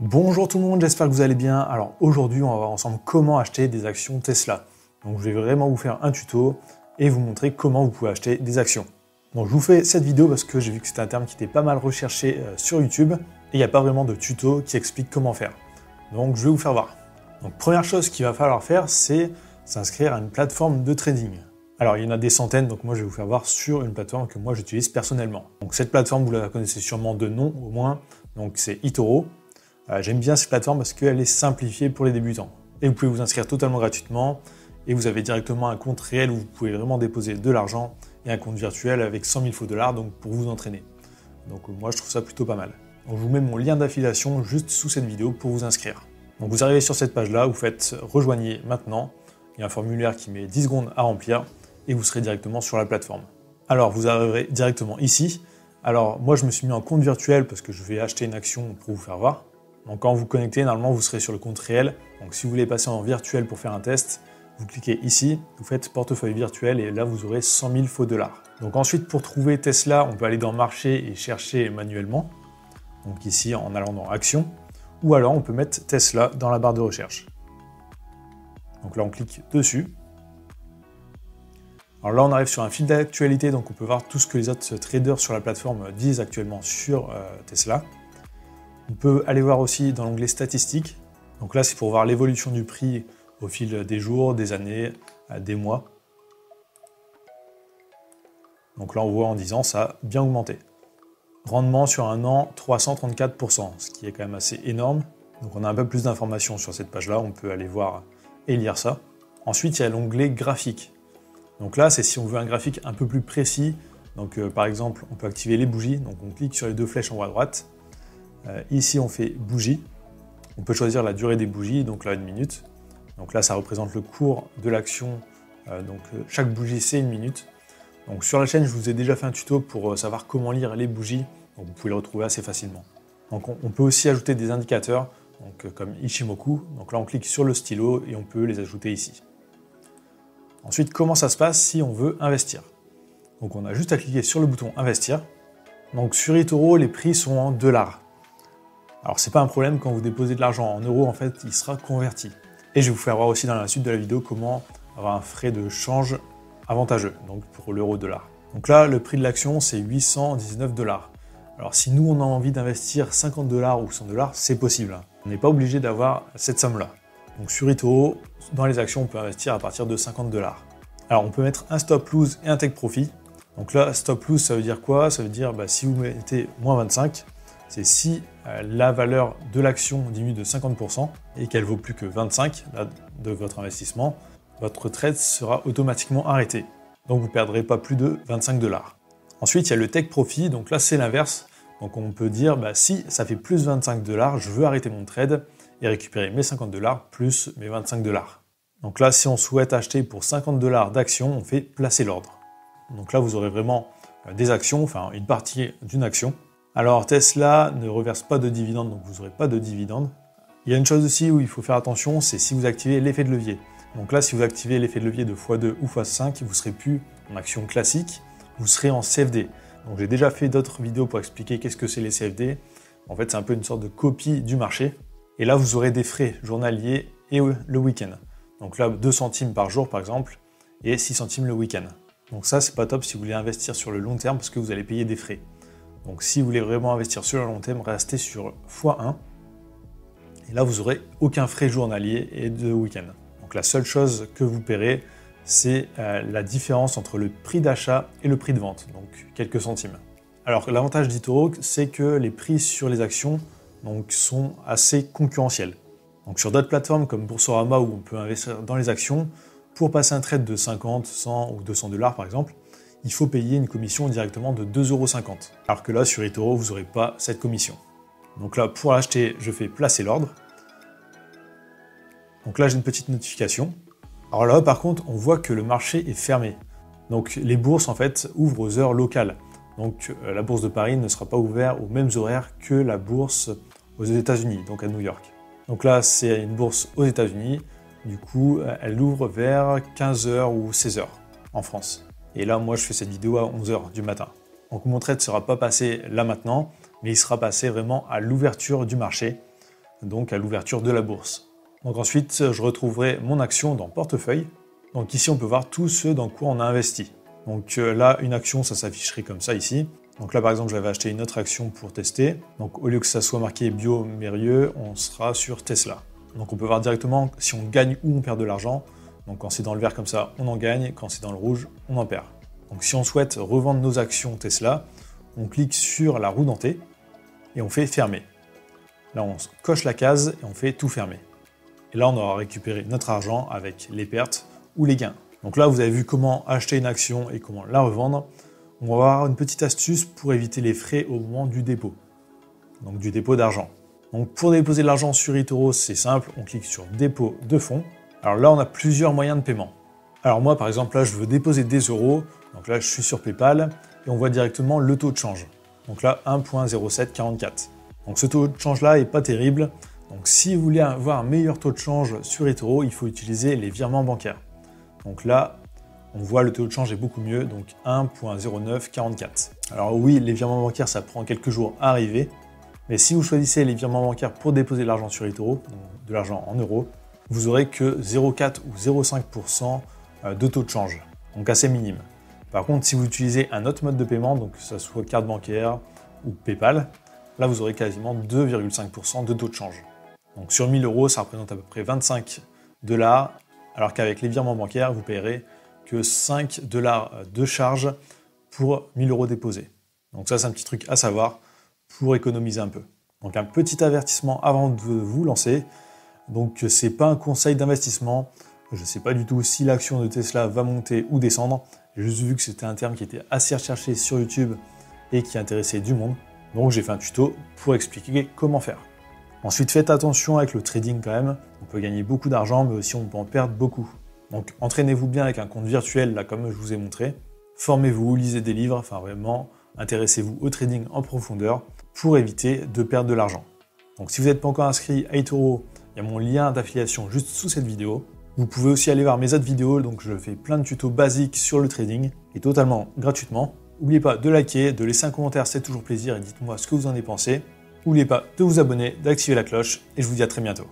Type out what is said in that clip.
Bonjour tout le monde, j'espère que vous allez bien. Alors aujourd'hui, on va voir ensemble comment acheter des actions Tesla. Donc je vais vraiment vous faire un tuto et vous montrer comment vous pouvez acheter des actions. Donc je vous fais cette vidéo parce que j'ai vu que c'était un terme qui était pas mal recherché sur YouTube et il n'y a pas vraiment de tuto qui explique comment faire. Donc je vais vous faire voir. Donc première chose qu'il va falloir faire, c'est s'inscrire à une plateforme de trading. Alors il y en a des centaines, donc moi je vais vous faire voir sur une plateforme que moi j'utilise personnellement. Donc cette plateforme, vous la connaissez sûrement de nom au moins, donc c'est eToro. J'aime bien cette plateforme parce qu'elle est simplifiée pour les débutants. Et vous pouvez vous inscrire totalement gratuitement et vous avez directement un compte réel où vous pouvez vraiment déposer de l'argent et un compte virtuel avec 100 000 faux dollars donc pour vous entraîner. Donc moi je trouve ça plutôt pas mal. Donc je vous mets mon lien d'affiliation juste sous cette vidéo pour vous inscrire. Donc vous arrivez sur cette page là, vous faites rejoignez maintenant. Il y a un formulaire qui met 10 secondes à remplir et vous serez directement sur la plateforme. Alors vous arriverez directement ici. Alors moi je me suis mis en compte virtuel parce que je vais acheter une action pour vous faire voir. Donc quand vous connectez, normalement vous serez sur le compte réel. Donc si vous voulez passer en virtuel pour faire un test, vous cliquez ici, vous faites portefeuille virtuel et là vous aurez 100 000 faux dollars. Donc ensuite pour trouver Tesla, on peut aller dans marché et chercher manuellement. Donc ici en allant dans action. Ou alors on peut mettre Tesla dans la barre de recherche. Donc là on clique dessus. Alors là on arrive sur un fil d'actualité, donc on peut voir tout ce que les autres traders sur la plateforme disent actuellement sur Tesla. On peut aller voir aussi dans l'onglet statistiques. Donc là, c'est pour voir l'évolution du prix au fil des jours, des années, des mois. Donc là, on voit en 10 ans, ça a bien augmenté. Rendement sur un an, 334%, ce qui est quand même assez énorme. Donc on a un peu plus d'informations sur cette page-là, on peut aller voir et lire ça. Ensuite, il y a l'onglet graphique. Donc là, c'est si on veut un graphique un peu plus précis. Donc par exemple, on peut activer les bougies. Donc on clique sur les deux flèches en haut à droite. Ici, on fait bougie. On peut choisir la durée des bougies, donc là, 1 minute. Donc là, ça représente le cours de l'action. Chaque bougie, c'est 1 minute. Donc sur la chaîne, je vous ai déjà fait un tuto pour savoir comment lire les bougies. Donc vous pouvez le retrouver assez facilement. Donc on peut aussi ajouter des indicateurs, donc, comme Ichimoku. Donc là, on clique sur le stylo et on peut les ajouter ici. Ensuite, comment ça se passe si on veut investir? Donc on a juste à cliquer sur le bouton investir. Donc sur eToro, les prix sont en dollars. Alors c'est pas un problème, quand vous déposez de l'argent en euros, en fait, il sera converti. Et je vais vous faire voir aussi dans la suite de la vidéo comment avoir un frais de change avantageux, donc pour l'euro-dollar. Donc là, le prix de l'action, c'est 819 $. Alors si nous, on a envie d'investir 50 $ ou 100 $, c'est possible. On n'est pas obligé d'avoir cette somme-là. Donc sur eToro, dans les actions, on peut investir à partir de 50 $. Alors on peut mettre un stop lose et un take profit. Donc là, stop lose, ça veut dire quoi? Ça veut dire si vous mettez moins 25, c'est si la valeur de l'action diminue de 50% et qu'elle vaut plus que 25 là, de votre investissement, votre trade sera automatiquement arrêté. Donc vous ne perdrez pas plus de 25 $. Ensuite, il y a le take profit, donc là c'est l'inverse. Donc on peut dire, si ça fait plus 25 $, je veux arrêter mon trade et récupérer mes 50 $ plus mes 25 $. Donc là, si on souhaite acheter pour 50 $ d'actions, on fait placer l'ordre. Donc là, vous aurez vraiment des actions, enfin une partie d'une action. Alors Tesla ne reverse pas de dividendes, donc vous n'aurez pas de dividendes. Il y a une chose aussi où il faut faire attention, c'est si vous activez l'effet de levier. Donc là, si vous activez l'effet de levier de x2 ou x5, vous ne serez plus en action classique, vous serez en CFD. Donc j'ai déjà fait d'autres vidéos pour expliquer qu'est-ce que c'est les CFD. En fait, c'est un peu une sorte de copie du marché. Et là, vous aurez des frais journaliers et le week-end. Donc là, 2 centimes par jour par exemple, et 6 centimes le week-end. Donc ça, c'est pas top si vous voulez investir sur le long terme parce que vous allez payer des frais. Donc si vous voulez vraiment investir sur le long terme, restez sur x1. Et là, vous n'aurez aucun frais journalier et de week-end. Donc la seule chose que vous paierez, c'est la différence entre le prix d'achat et le prix de vente, donc quelques centimes. Alors l'avantage d'eToro, c'est que les prix sur les actions sont assez concurrentiels. Donc sur d'autres plateformes comme Boursorama où on peut investir dans les actions, pour passer un trade de 50, 100 ou 200 $ par exemple, il faut payer une commission directement de 2,50 €. Alors que là, sur eToro, vous n'aurez pas cette commission. Donc là, pour l'acheter, je fais placer l'ordre. Donc là, j'ai une petite notification. Alors là, par contre, on voit que le marché est fermé. Donc les bourses, en fait, ouvrent aux heures locales. Donc la bourse de Paris ne sera pas ouverte aux mêmes horaires que la bourse aux États-Unis, donc à New York. Donc là, c'est une bourse aux États-Unis. Du coup, elle ouvre vers 15 h ou 16 h en France. Et là, moi, je fais cette vidéo à 11 h du matin. Donc mon trade ne sera pas passé là maintenant, mais il sera passé vraiment à l'ouverture du marché. donc à l'ouverture de la bourse. Donc ensuite, je retrouverai mon action dans portefeuille. Donc ici, on peut voir tout ce dans quoi on a investi. Donc là, une action, ça s'afficherait comme ça ici. Donc là, par exemple, j'avais acheté une autre action pour tester. Donc au lieu que ça soit marqué Biomérieux, on sera sur Tesla. Donc on peut voir directement si on gagne ou on perd de l'argent. Donc quand c'est dans le vert comme ça, on en gagne. Quand c'est dans le rouge, on en perd. Donc si on souhaite revendre nos actions Tesla, on clique sur la roue dentée et on fait fermer. Là, on coche la case et on fait tout fermer. Et là, on aura récupéré notre argent avec les pertes ou les gains. Donc là, vous avez vu comment acheter une action et comment la revendre. On va avoir une petite astuce pour éviter les frais au moment du dépôt. Donc du dépôt d'argent. Donc pour déposer de l'argent sur eToro, c'est simple, on clique sur dépôt de fonds. Alors là, on a plusieurs moyens de paiement. Alors moi, par exemple, là, je veux déposer des euros. Donc là, je suis sur PayPal et on voit directement le taux de change. Donc là, 1,0744. Donc ce taux de change-là est pas terrible. Donc si vous voulez avoir un meilleur taux de change sur eToro, il faut utiliser les virements bancaires. Donc là, on voit le taux de change est beaucoup mieux, donc 1,0944. Alors oui, les virements bancaires, ça prend quelques jours à arriver. Mais si vous choisissez les virements bancaires pour déposer de l'argent sur eToro, donc de l'argent en euros, vous aurez que 0,4 ou 0,5% de taux de change, donc assez minime. Par contre, si vous utilisez un autre mode de paiement, donc que ce soit carte bancaire ou PayPal, là vous aurez quasiment 2,5% de taux de change. Donc sur 1000 euros, ça représente à peu près 25 $, alors qu'avec les virements bancaires, vous payerez que 5 $ de charge pour 1000 euros déposés. Donc ça, c'est un petit truc à savoir pour économiser un peu. Donc un petit avertissement avant de vous lancer. Donc c'est pas un conseil d'investissement. Je ne sais pas du tout si l'action de Tesla va monter ou descendre. J'ai juste vu que c'était un terme qui était assez recherché sur YouTube et qui intéressait du monde. Donc j'ai fait un tuto pour expliquer comment faire. Ensuite, faites attention avec le trading quand même. On peut gagner beaucoup d'argent, mais aussi on peut en perdre beaucoup. Donc entraînez-vous bien avec un compte virtuel, là comme je vous ai montré. Formez-vous, lisez des livres, enfin vraiment, intéressez-vous au trading en profondeur pour éviter de perdre de l'argent. Donc si vous n'êtes pas encore inscrit à eToro, il y a mon lien d'affiliation juste sous cette vidéo. Vous pouvez aussi aller voir mes autres vidéos, donc je fais plein de tutos basiques sur le trading et totalement gratuitement. N'oubliez pas de liker, de laisser un commentaire, c'est toujours plaisir et dites-moi ce que vous en avez pensé. N'oubliez pas de vous abonner, d'activer la cloche et je vous dis à très bientôt.